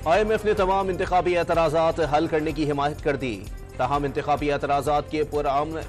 IMF ने तमाम इंतखाबी एतराज़ात हल करने की हिमायत कर दी। ताहम इंतखाबी एतराज़ात के पुरअमन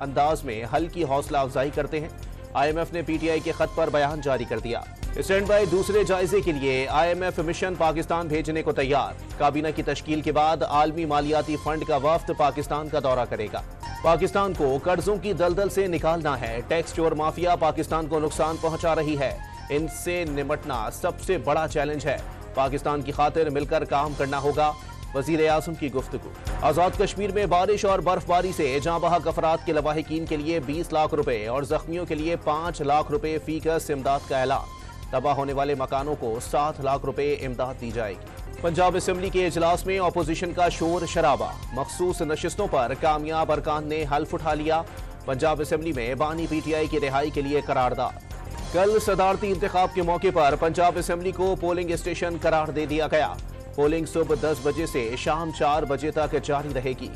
अंदाज में हल की हौसला अफजाई करते हैं। IMF ने PTI के खत पर बयान जारी कर दिया। स्टैंड बाई दूसरे जायजे के लिए IMF मिशन पाकिस्तान भेजने को तैयार। काबीना की तश्कील के बाद आलमी मालियाती फंड का वफ्द पाकिस्तान का दौरा करेगा। पाकिस्तान को कर्जों की दलदल से निकालना है। टैक्स चोर माफिया पाकिस्तान को नुकसान पहुंचा रही है। इनसे निपटना सबसे बड़ा चैलेंज है। पाकिस्तान की खातिर मिलकर काम करना होगा। वजीर आज़म की गुफ्तगू। आजाद कश्मीर में बारिश और बर्फबारी से जाँ बहक अफराद के लवाहिकीन के लिए 20 लाख रुपए और जख्मियों के लिए 5 लाख रुपए फीकस इमदाद का ऐलान। तबाह होने वाले मकानों को 7 लाख रुपए इमदाद दी जाएगी। पंजाब असेंबली के इजलास में अपोजिशन का शोर शराबा। मखसूस नशिस्तों पर कामयाब अरकान ने हल्फ उठा लिया। पंजाब असेंबली में बानी PTI की रिहाई के लिए करारदाद। कल सदारती इंतखाब के मौके पर पंजाब असेंबली को पोलिंग स्टेशन करार दे दिया गया। पोलिंग सुबह 10 बजे से शाम 4 बजे तक जारी रहेगी।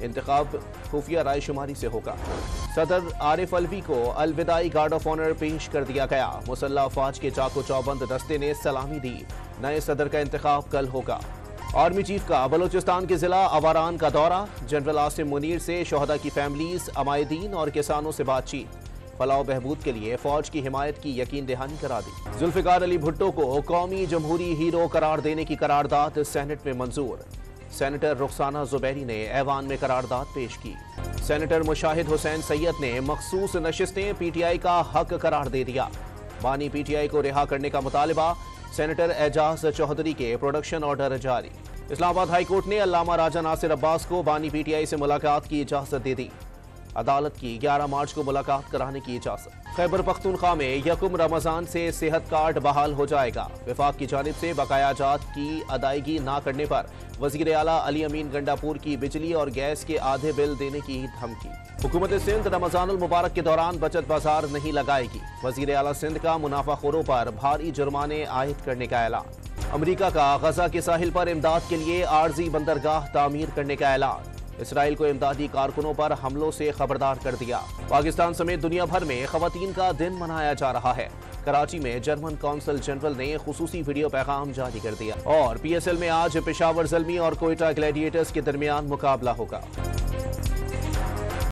इंतखाब खुफिया रायशुमारी से होगा। सदर आरिफ अलवी को अलविदाई गार्ड ऑफ ऑनर पेश कर दिया गया। मुसल्लह अफवाज के चाको चौबंद दस्ते ने सलामी दी। नए सदर का इंतखाब कल होगा। आर्मी चीफ का बलोचिस्तान के जिला अवारान का दौरा। जनरल आसिम मुनीर से शोहदा की फैमिलीज, अमायदीन और किसानों से बातचीत। फलाह बहबूद के लिए फौज की हिमायत की यकीन दहानी करा दी। जुल्फिकार अली भुट्टो को कौमी जमहूरी हीरो करार देने की करारदाद सेनेट में मंजूर। सेनेटर रुखसाना जुबैरी ने ऐवान में करारदाद पेश की। सेनेटर मुशाहिद हुसैन सैयद ने मखसूस नशिस्तें PTI का हक करार दे दिया। बानी PTI को रिहा करने का मुतालिबा। सेनेटर एजाज चौधरी के प्रोडक्शन ऑर्डर जारी। इस्लामाबाद हाईकोर्ट ने अल्लामा राजा नासिर अब्बास को बानी PTI से मुलाकात की इजाजत दे दी। अदालत की 11 मार्च को मुलाकात कराने की इजाजत। खैबर पख्तूनख्वा में यकुम रमजान से सेहत कार्ड बहाल हो जाएगा। विफाक की जानिब से बकायाजात की अदायगी न करने पर वजीर आला अली अमीन गंडापुर की बिजली और गैस के आधे बिल देने की धमकी। हुकूमत सिंध रमजानुल मुबारक के दौरान बचत बाजार नहीं लगाएगी। वजीर आला सिंध का मुनाफाखोरों पर भारी जुर्माने आयद करने का ऐलान। अमरीका का गजा के साहिल पर इमदाद के लिए आर्जी बंदरगाह तामीर करने का ऐलान। इसराइल को इमदादी कारकुनों पर हमलों से खबरदार कर दिया। पाकिस्तान समेत दुनिया भर में खवातीन का दिन मनाया जा रहा है। कराची में जर्मन कौंसल जनरल ने खुसूसी वीडियो पैगाम जारी कर दिया। और PSL में आज पेशावर ज़ल्मी और कोयटा ग्लैडिएटर्स के दरमियान मुकाबला होगा।